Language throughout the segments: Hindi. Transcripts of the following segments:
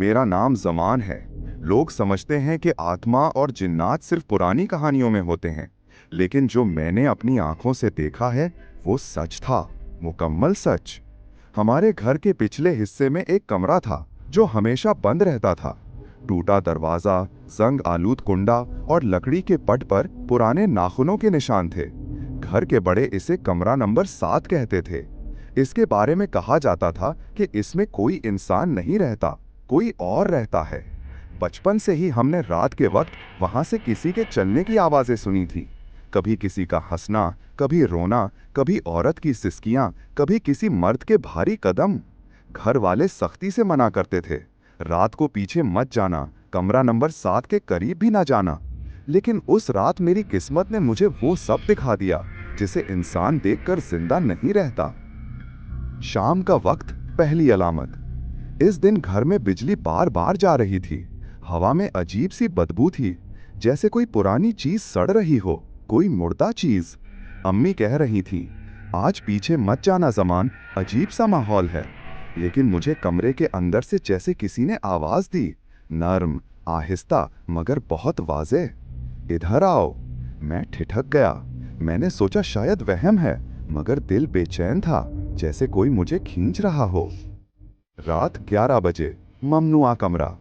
मेरा नाम जमान है। लोग समझते हैं कि आत्मा और जिन्नात सिर्फ पुरानी कहानियों में होते हैं, लेकिन जो मैंने अपनी आंखों से देखा है वो सच था, मुकम्मल सच। हमारे घर के पिछले हिस्से में एक कमरा था जो हमेशा बंद रहता था। टूटा दरवाजा, जंग आलूद कुंडा और लकड़ी के पट पर पुराने नाखूनों के निशान थे। घर के बड़े इसे कमरा नंबर 7 कहते थे। इसके बारे में कहा जाता था कि इसमें कोई इंसान नहीं रहता, कोई और रहता है। बचपन से ही हमने रात के वक्त वहां से किसी के चलने की आवाजें सुनी थी। कभी किसी का हंसना, कभी रोना, कभी औरत की सिसकियां, कभी किसी मर्द के भारी कदम। घर वाले सख्ती से मना करते थे, रात को पीछे मत जाना, कमरा नंबर 7 के करीब भी ना जाना। लेकिन उस रात मेरी किस्मत ने मुझे वो सब दिखा दिया जिसे इंसान देखकर जिंदा नहीं रहता। शाम का वक्त, पहली अलामत। इस दिन घर में बिजली बार बार जा रही थी। हवा में अजीब सी बदबू थी, जैसे कोई पुरानी चीज सड़ रही हो, कोई मुर्दा चीज। अम्मी कह रही थी, आज पीछे मत जाना जमान, अजीब सा माहौल है। लेकिन मुझे कमरे के अंदर से जैसे किसी ने आवाज दी, नर्म, आहिस्ता, मगर बहुत वाज़ेह, इधर आओ। मैं ठिठक गया। मैंने सोचा शायद वहम है, मगर दिल बेचैन था, जैसे कोई मुझे खींच रहा हो। रात 11 बजे, ममनुआ कमरा।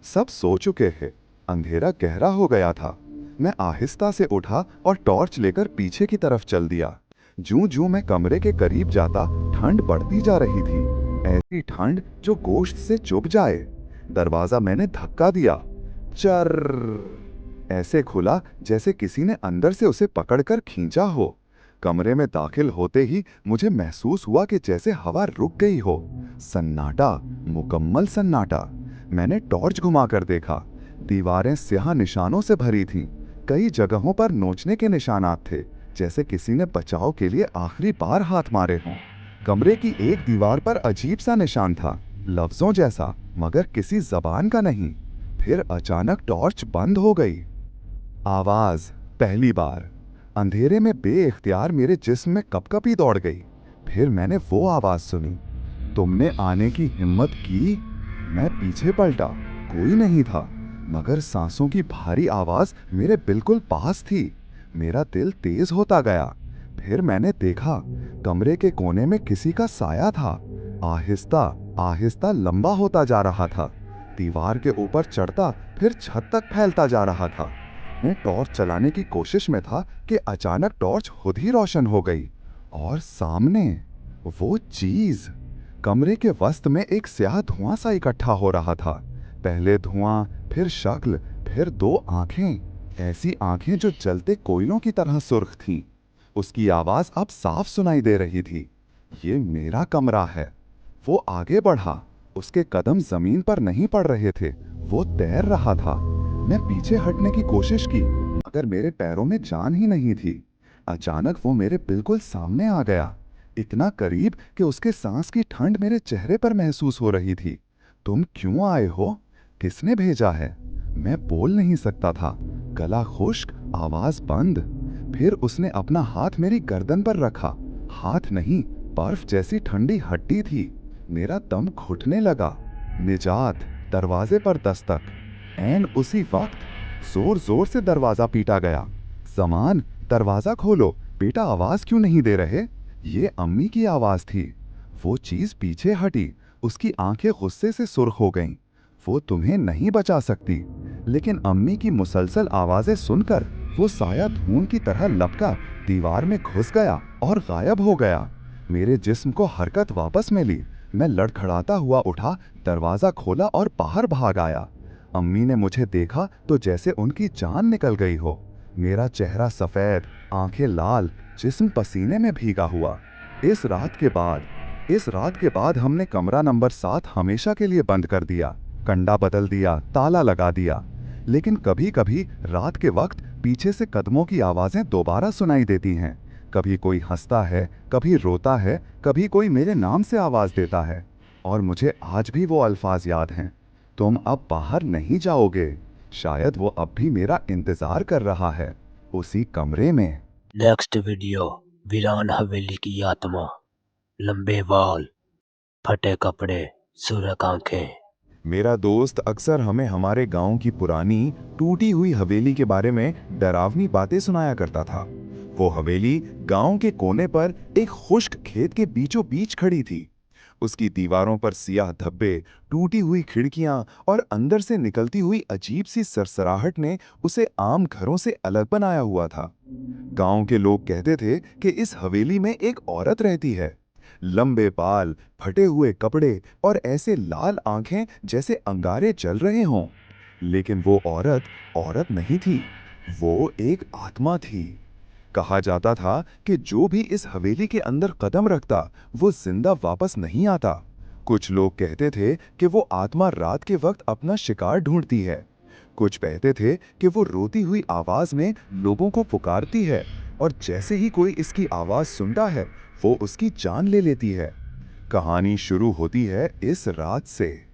सब सो चुके हैं, अंधेरा गहरा हो गया था। मैं आहिस्ता से उठा और टॉर्च लेकर पीछे की तरफ चल दिया। जूं जूं मैं कमरे के करीब जाता, ठंड बढ़ती जा रही थी, ऐसी ठंड जो गोश्त से चुभ जाए। दरवाजा मैंने धक्का दिया। चर ऐसे खुला जैसे किसी ने अंदर से उसे पकड़कर खींचा हो। कमरे में दाखिल होते ही मुझे महसूस हुआ कि जैसे हवा रुक गई हो। सन्नाटा, मुकम्मल सन्नाटा। मैंने टॉर्च घुमाकर देखा। दीवारें स्याह निशानों से भरी थीं। कई जगहों पर नोचने के निशानात थे, जैसे किसी ने बचाव के लिए आखिरी बार हाथ मारे हों। कमरे की एक दीवार पर अजीब सा निशान था, लफ्जों जैसा, मगर किसी जबान का नहीं। फिर अचानक टॉर्च बंद हो गई। आवाज, पहली बार। अंधेरे में बेइख्तियार मेरे जिस्म में कपकपी दौड़ गई। फिर मैंने वो आवाज सुनी, तुमने आने की हिम्मत की? मैं पीछे पलटा, कोई नहीं था, मगर सांसों की भारी आवाज मेरे बिल्कुल पास थी। मेरा दिल तेज होता गया। फिर मैंने देखा, कमरे के कोने में किसी का साया था, आहिस्ता आहिस्ता लंबा होता जा रहा था। दीवार के ऊपर चढ़ता, फिर छत तक फैलता जा रहा था। मैं टॉर्च चलाने की कोशिश में था कि अचानक टॉर्च खुद ही रोशन हो गई, और सामने वो चीज। कमरे के वस्त में एक स्याह धुआं सा इकट्ठा हो रहा था। पहले धुआं, फिर शक्ल, फिर दो आंखें, ऐसी आंखें जो जलते कोयलों की तरह सुर्ख थीं। उसकी आवाज अब साफ सुनाई दे रही थी, ये मेरा कमरा है। वो आगे बढ़ा। उसके कदम जमीन पर नहीं पड़ रहे थे, वो तैर रहा था। मैं पीछे हटने की कोशिश की, मगर मेरे पैरों में जान ही नहीं थी। अचानक वो मेरे बिल्कुल सामने आ गया, इतना करीब कि उसके सांस की ठंड मेरे चेहरे पर महसूस हो रही थी। तुम क्यों आए हो? किसने भेजा है? मैं बोल नहीं सकता था, गला खुश्क, आवाज बंद। फिर उसने अपना हाथ मेरी गर्दन पर रखा। हाथ नहीं, बर्फ जैसी ठंडी हड्डी थी। मेरा दम घुटने लगा। निजात, दरवाजे पर दस्तक। ऐन उसी वक्त जोर जोर से दरवाजा पीटा गया। जमान, दरवाजा खोलो, बेटा आवाज क्यों नहीं दे रहे? ये अम्मी की आवाज थी। वो चीज पीछे हटी, उसकी आंखें गुस्से से सुर्ख हो गईं। वो तुम्हें नहीं बचा सकती। लेकिन अम्मी की मुसलसल आवाजें सुनकर वो साया धून की तरह लपका, दीवार में घुस गया और गायब हो गया। मेरे जिस्म को हरकत वापस मिली। मैं लड़खड़ाता हुआ उठा, दरवाजा खोला और बाहर भाग आया। अम्मी ने मुझे देखा तो जैसे उनकी जान निकल गई हो। मेरा चेहरा सफेद, आंखें लाल, जिस्म पसीने में भीगा हुआ। इस रात के बाद हमने कमरा नंबर 7 हमेशा के लिए बंद कर दिया, कंडा बदल दिया, ताला लगा दिया। लेकिन कभी कभी रात के वक्त पीछे से कदमों की आवाजें दोबारा सुनाई देती हैं। कभी कोई हंसता है, कभी रोता है, कभी कोई मेरे नाम से आवाज देता है। और मुझे आज भी वो अल्फाज याद हैं, तुम अब बाहर नहीं जाओगे। शायद वो अब भी मेरा इंतजार कर रहा है, उसी कमरे में। Next video. वीरान हवेली की आत्मा। लंबे बाल, फटे कपड़े, सुरख आंखें। मेरा दोस्त अक्सर हमें हमारे गांव की पुरानी टूटी हुई हवेली के बारे में डरावनी बातें सुनाया करता था। वो हवेली गांव के कोने पर एक खुश्क खेत के बीचों बीच खड़ी थी। उसकी दीवारों पर सियाह धब्बे, टूटी हुई खिड़कियां और अंदर से निकलती हुई अजीब सी सरसराहट ने उसे आम घरों से अलग बनाया हुआ था। गांव के लोग कहते थे कि इस हवेली में एक औरत रहती है। लंबे बाल, फटे हुए कपड़े और ऐसे लाल आंखें जैसे अंगारे जल रहे हों। लेकिन वो औरत औरत नहीं थी, वो एक आत्मा थी। कहा जाता था कि जो भी इस हवेली के अंदर कदम रखता वो जिंदा वापस नहीं आता। कुछ लोग कहते थे कि वो आत्मा रात के वक्त अपना शिकार ढूंढती है। कुछ कहते थे कि वो रोती हुई आवाज में लोगों को पुकारती है और जैसे ही कोई इसकी आवाज सुनता है वो उसकी जान ले लेती है। कहानी शुरू होती है इस रात से।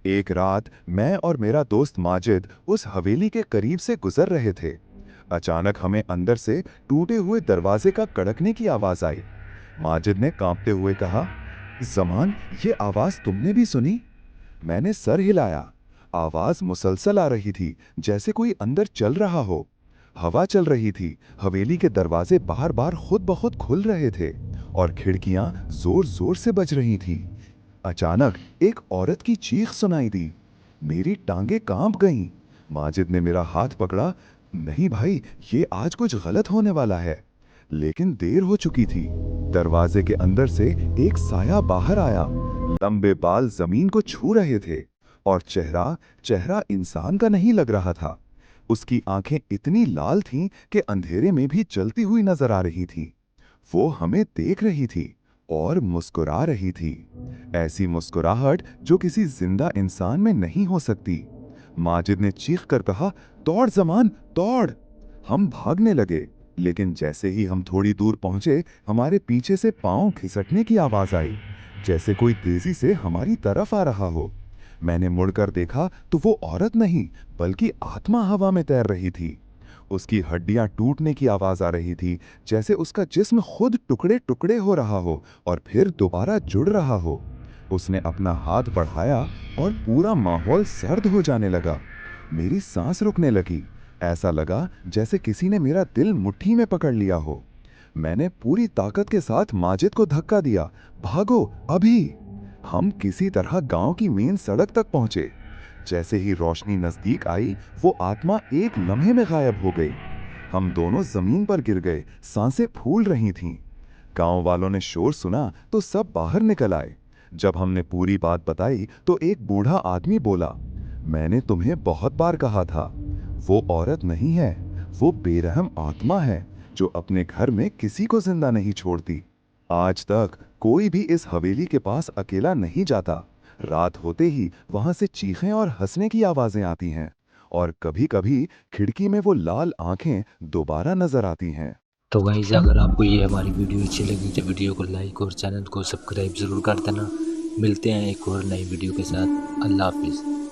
एक रात मैं और मेरा दोस्त माजिद उस हवेली के करीब से गुजर रहे थे। अचानक हमें अंदर से टूटे हुए दरवाजे का कड़कने की आवाज आई। माजिद ने कांपते हुए कहा, जमान, ये आवाज तुमने भी सुनी? मैंने सर हिलाया। आवाज मुसलसल आ रही थी, जैसे कोई अंदर चल रहा हो। हवा चल रही थी, हवेली के दरवाजे बार बार खुद ब खुद खुल रहे थे और खिड़कियां जोर जोर से बज रही थी। अचानक एक औरत की चीख सुनाई दी। मेरी टांगें कांप गईं। माजिद ने मेरा हाथ पकड़ा। नहीं भाई, ये आज कुछ गलत होने वाला है। लेकिन देर हो चुकी थी। दरवाजे के अंदर से एक साया बाहर आया। लंबे बाल जमीन को छू रहे थे और चेहरा चेहरा इंसान का नहीं लग रहा था। उसकी आंखें इतनी लाल थीं कि अंधेरे में भी जलती हुई नजर आ रही थी। वो हमें देख रही थी और मुस्कुरा रही थी। ऐसी मुस्कुराहट जो किसी जिंदा इंसान में नहीं हो सकती। माजिद ने चीख कर कहा, दौड़ जमान, दौड़। हम भागने लगे, लेकिन जैसे ही हम थोड़ी दूर पहुंचे हमारे पीछे से पांव खिसकने की आवाज आई, जैसे कोई तेजी से हमारी तरफ आ रहा हो। मैंने मुड़कर देखा तो वो औरत नहीं बल्कि आत्मा हवा में तैर रही थी। उसकी हड्डियां टूटने की आवाज आ रही थी, जैसे उसका जिस्म खुद टुकड़े टुकड़े हो रहा हो और फिर दोबारा जुड़ रहा हो। उसने अपना हाथ बढ़ाया और पूरा माहौल सर्द हो जाने लगा। मेरी सांस रुकने लगी। ऐसा लगा जैसे किसी ने मेरा दिल मुट्ठी में पकड़ लिया हो। मैंने पूरी ताकत के साथ माजिद को धक्का दिया, भागो अभी। हम किसी तरह गांव की मेन सड़क तक पहुंचे। जैसे ही रोशनी नजदीक आई वो आत्मा एक लम्हे में गायब हो गई। हम दोनों जमीन पर गिर गए, सांसें फूल रही थीं। गांव वालों ने शोर सुना तो सब बाहर निकल आए। जब हमने पूरी बात बताई तो एक बूढ़ा आदमी बोला, मैंने तुम्हें बहुत बार कहा था, वो औरत नहीं है, वो बेरहम आत्मा है जो अपने घर में किसी को जिंदा नहीं छोड़ती। आज तक कोई भी इस हवेली के पास अकेला नहीं जाता। रात होते ही वहां से चीखें और हंसने की आवाजें आती हैं और कभी-कभी खिड़की में वो लाल आंखें दोबारा नजर आती हैं। तो गाइस, अगर आपको ये हमारी वीडियो अच्छी लगी तो वीडियो को लाइक और चैनल को सब्सक्राइब ज़रूर कर देना। मिलते हैं एक और नई वीडियो के साथ। अल्लाह हाफिज़।